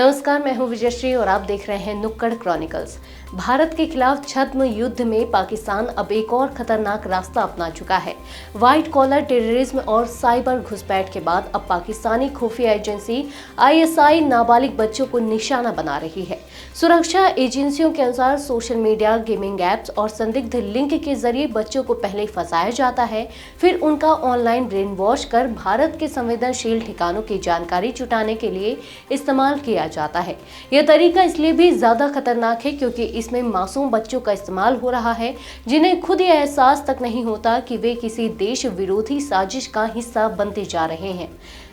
नमस्कार, मैं हूं विजयश्री और आप देख रहे हैं नुक्कड़ क्रॉनिकल्स। भारत के खिलाफ छद्म युद्ध में पाकिस्तान अब एक और खतरनाक रास्ता अपना चुका है। व्हाइट कॉलर टेररिज्म और साइबर घुसपैठ के बाद अब पाकिस्तानी खुफिया एजेंसी आईएसआई नाबालिग बच्चों को निशाना बना रही है। सुरक्षा एजेंसियों के अनुसार सोशल मीडिया, गेमिंग एप्स और संदिग्ध लिंक के जरिए बच्चों को पहले फंसाया जाता है, फिर उनका ऑनलाइन ब्रेन वॉश कर भारत के संवेदनशील ठिकानों की जानकारी जुटाने के लिए इस्तेमाल किया जाता है। यह तरीका इसलिए भी ज्यादा खतरनाक है क्योंकि इसमें मासूम बच्चों का इस्तेमाल हो रहा है, जिन्हें खुद यह एहसास तक नहीं होता कि वे किसी देश विरोधी साजिश का हिस्सा बनते जा रहे हैं।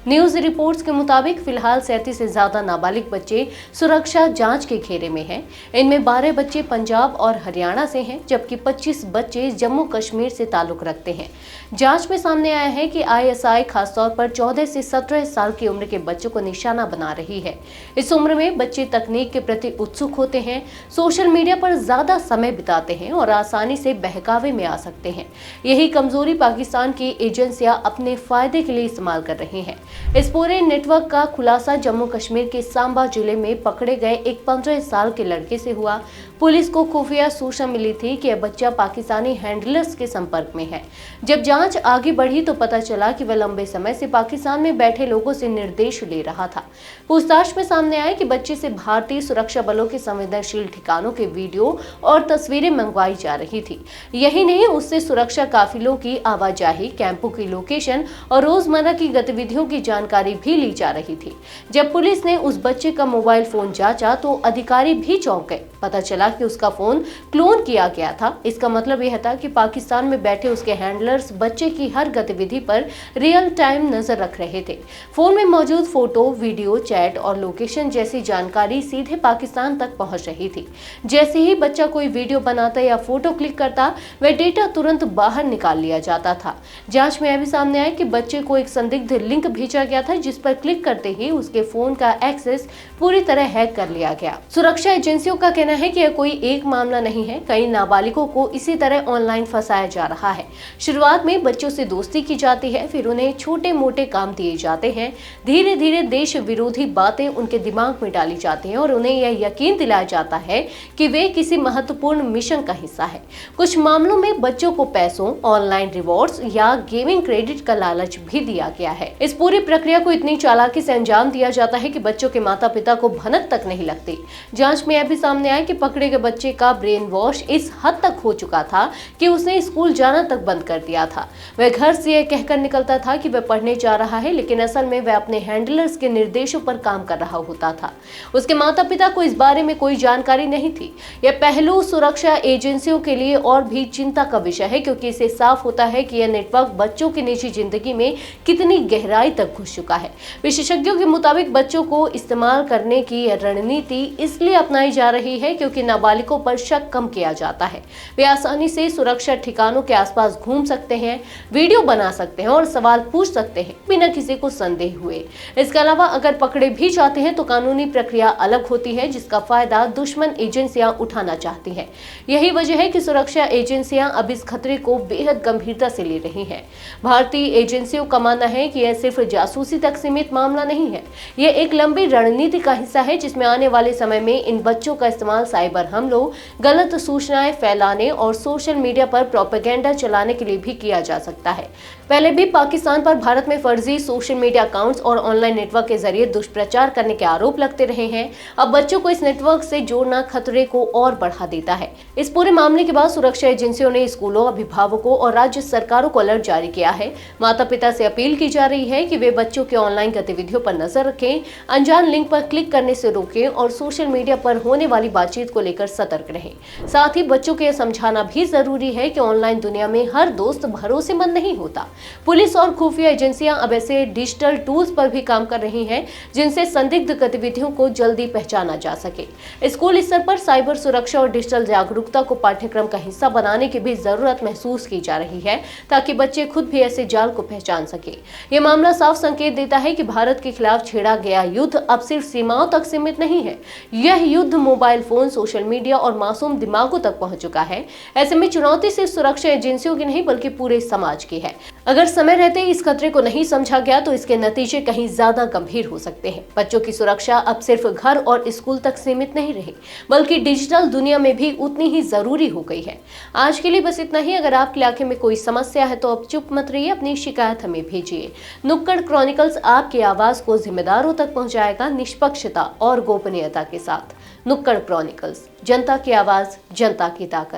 न्यूज रिपोर्ट्स के मुताबिक फिलहाल 37 से ज्यादा नाबालिग बच्चे सुरक्षा जांच के घेरे में हैं। इनमें 12 बच्चे पंजाब और हरियाणा से हैं, जबकि 25 बच्चे जम्मू कश्मीर से ताल्लुक रखते हैं। जांच में सामने आया है कि आईएसआई खासतौर पर 14 से 17 साल की उम्र के बच्चों को निशाना बना रही है। इस उम्र में बच्चे तकनीक के प्रति उत्सुक होते हैं, सोशल मीडिया पर ज्यादा समय बिताते हैं और आसानी से बहकावे में आ सकते हैं। यही कमजोरी पाकिस्तान की एजेंसियां अपने फायदे के लिए इस्तेमाल कर रही हैं। इस पूरे नेटवर्क का खुलासा जम्मू कश्मीर के सांबा जिले में पकड़े गए एक 15 साल के लड़के से हुआ। पुलिस को खुफिया सूचना मिली थी कि यह बच्चा पाकिस्तानी हैंडलर्स के संपर्क में है। जब जांच आगे बढ़ी तो पता चला कि वह लंबे समय से पाकिस्तान में बैठे लोगों से निर्देश ले रहा था। पूछताछ में सामने आया कि बच्चे से भारतीय सुरक्षा बलों के संवेदनशील ठिकानों के वीडियो और तस्वीरें मंगवाई जा रही थी। यही नहीं, उससे सुरक्षा काफिलों की आवाजाही, कैंपों की लोकेशन और रोजमर्रा की गतिविधियों की जानकारी भी ली जा रही थी। जब पुलिस ने उस बच्चे का मोबाइल फोन जांचा तो अधिकारी भी चौंक गए। पता चला कि उसका फोन क्लोन किया गया था। इसका मतलब यह था कि पाकिस्तान में बैठे उसके हैंडलर्स बच्चे की हर गतिविधि पर रियल टाइम नजर रख रहे थे। फोन में मौजूद फोटो, वीडियो, चैट और लोकेशन जैसी जानकारी सीधे पाकिस्तान तक पहुंच रही थी। जैसे ही बच्चा कोई वीडियो बनाता या फोटो क्लिक करता, वह डेटा तुरंत बाहर निकाल लिया जाता था। जांच में यह भी सामने आया कि बच्चे को एक संदिग्ध लिंक भेजा गया था, जिस पर क्लिक करते ही उसके फोन का एक्सेस पूरी तरह हैक कर लिया गया। सुरक्षा एजेंसियों का कहना है कि यह कोई एक मामला नहीं है, कई नाबालिगों को इसी तरह ऑनलाइन फंसाया जा रहा है। शुरुआत में बच्चों से दोस्ती की जाती है, फिर उन्हें छोटे मोटे काम दिए जाते हैं। धीरे धीरे देश विरोधी बातें उनके दिमाग में डाली जाती हैं और उन्हें यह यकीन दिलाया जाता है कि वे किसी महत्वपूर्ण मिशन का हिस्सा है। कुछ मामलों में बच्चों को पैसों, ऑनलाइन रिवॉर्ड्स या गेमिंग क्रेडिट का लालच भी दिया गया है। इस पूरी प्रक्रिया को इतनी चालाकी से अंजाम दिया जाता है कि बच्चों के माता पिता को भनक तक नहीं लगती। जांच में यह भी सामने आया कि पकड़े गए बच्चे का ब्रेन वॉश इस हद तक हो चुका था कि उसने स्कूल जाना तक बंद कर दिया था। वह घर से यह कहकर निकलता था कि वह पढ़ने जा रहा है, लेकिन असल में वह अपने हैंडलर्स के निर्देशों पर काम कर रहा होता था। उसके माता पिता को इस बारे में कोई जानकारी नहीं थी। यह पहलू सुरक्षा एजेंसियों के लिए और भी चिंता का विषय है, क्योंकि इससे साफ होता है कि यह नेटवर्क बच्चों की निजी जिंदगी में कितनी गहराई तक घुस चुका है। विशेषज्ञों के मुताबिक बच्चों को इस्तेमाल करने की यह रणनीति इसलिए अपनाई जा रही है क्योंकि नाबालिगों पर शक कम किया जाता है। वे आसानी से सुरक्षा ठिकानों के आसपास घूम सकते हैं, वीडियो बना सकते हैं और सवाल पूछ सकते हैं बिना किसी को संदेह हुए। इसके अलावा अगर पकड़े भी जाते हैं तो कानूनी प्रक्रिया अलग होती है, जिसका फायदा दुश्मन एजेंसियां उठाना चाहती हैं। यही वजह है कि सुरक्षा एजेंसियां अब इस खतरे को बेहद गंभीरता से ले रही हैं। भारतीय एजेंसियों का मानना है कि यह सिर्फ जासूसी तक सीमित मामला नहीं है, यह एक लंबी रणनीति का हिस्सा है, जिसमें आने वाले समय में इन बच्चों का इस्तेमाल साइबर हमलों, गलत सूचनाएं फैलाने और सोशल मीडिया पर प्रोपेगेंडा चलाने के लिए भी किया जा सकता है। पहले भी पाकिस्तान पर भारत में फर्जी सोशल मीडिया अकाउंट्स और ऑनलाइन नेटवर्क के जरिए दुष्प्रचार करने के आरोप लगते रहे हैं। अब बच्चों को इस नेटवर्क से जोड़ना खतरे को और बढ़ा देता है। इस पूरे मामले के बाद सुरक्षा एजेंसियों ने स्कूलों, अभिभावकों और राज्य सरकारों को अलर्ट जारी किया है। माता पिता से अपील की जा रही है कि वे बच्चों के ऑनलाइन गतिविधियों पर नजर रखें, अनजान लिंक पर क्लिक करने से रोकें और सोशल मीडिया पर होने वाली बातचीत को लेकर सतर्क रहें। साथ ही बच्चों को यह समझाना भी जरूरी है कि ऑनलाइन दुनिया में हर दोस्त भरोसेमंद नहीं होता। पुलिस और खुफिया एजेंसियां अब ऐसे डिजिटल टूल्स पर भी काम कर रही हैं, जिनसे संदिग्ध गतिविधियों को जल्दी पहचाना जा सके। स्कूल स्तर पर साइबर सुरक्षा और डिजिटल जागरूकता को पाठ्यक्रम का हिस्सा बनाने की भी जरूरत महसूस की जा रही है, ताकि बच्चे खुद भी ऐसे जाल को पहचान सके। ये मामला साफ संकेत देता है कि भारत के खिलाफ छेड़ा गया युद्ध अब सिर्फ सीमाओं तक सीमित नहीं है। यह युद्ध मोबाइल फोन, सोशल मीडिया और मासूम दिमागों तक पहुंच चुका है। ऐसे में चुनौती सिर्फ सुरक्षा एजेंसियों की नहीं बल्कि पूरे समाज की है। अगर समय रहते इस खतरे को नहीं समझा गया तो इसके नतीजे कहीं ज्यादा गंभीर हो सकते हैं। बच्चों की सुरक्षा अब सिर्फ घर और स्कूल तक सीमित नहीं रही, बल्कि डिजिटल दुनिया में भी उतनी ही जरूरी हो गई है। आज के लिए बस इतना ही। अगर आपके इलाके में कोई समस्या है तो अब चुप मत रहिए, अपनी शिकायत हमें भेजिए। नुक्कड़ क्रॉनिकल्स आपकी आवाज को जिम्मेदारों तक पहुंचाएगा, निष्पक्षता और गोपनीयता के साथ। नुक्कड़ क्रॉनिकल्स, जनता की आवाज, जनता की ताकत।